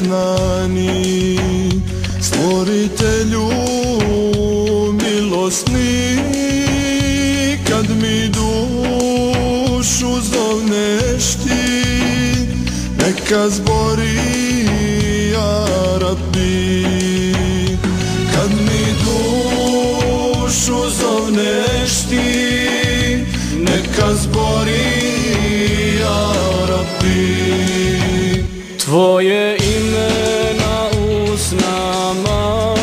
neznani, Stvoritelju milosni, kad mi dušu zovneš ti, neka zbori ja Rabbi. Kad mi dušu zovneš ti, neka zbori ja Rabbi. Tvoje ime na usnama,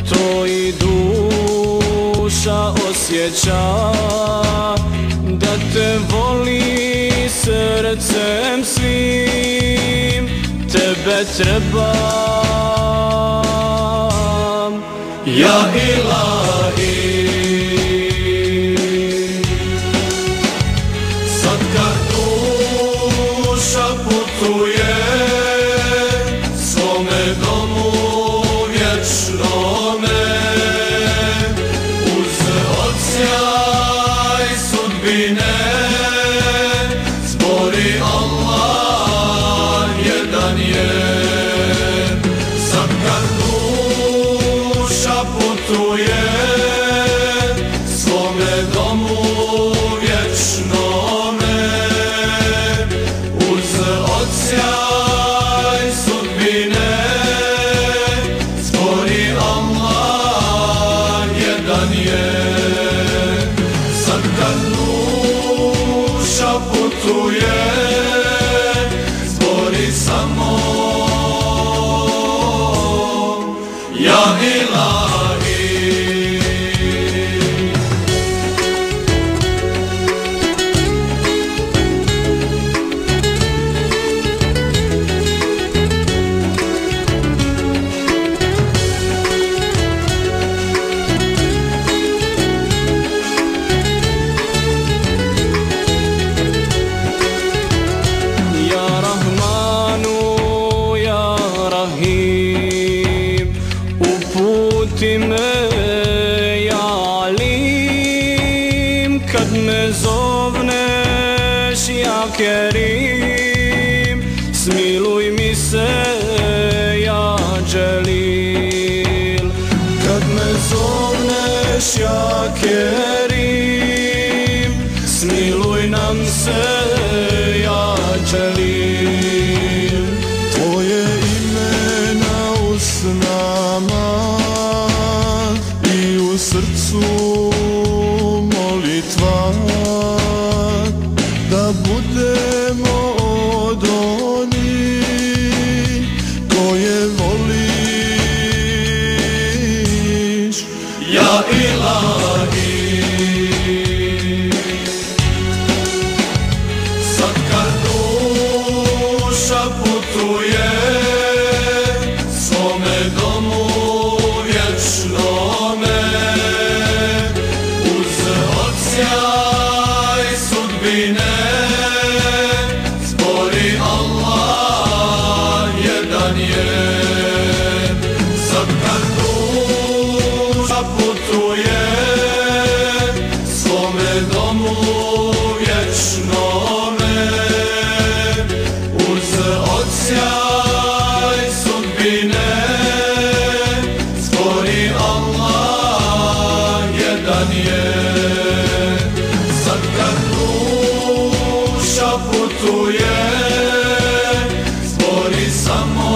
to i duša osjeća, da te voli srcem svim, tebe trebam, ja Ilahi. Sad kad duša putuje svome domu vječnome, uz odsjaj sudbine zbori Allah jedan je. Sad kad duša putuje svome domu vječnome, uz odsjaj sudbine zbori Allah jedan je. Sad kad duša putuje zbori samo ja Ilahi. Uputi me ja Alim, kad me zovneš ja Kerim, smiluj mi se ja Dželil. Kad me zovneš ja Kerim, smiluj nam se ja Dželil. Tvoje ime na usnama i u srcu molitva, da budemo od onih koje voliš ja Ilahi. Sad kad duša putuje svome domu vječnome, uz odsjaj sudbine zbori Allah jedan je. Sad kad duša putuje svome domu vječnome, uz odsjaj sudbine zbori Allah jedan je. Sad kad duša putuje zbori samo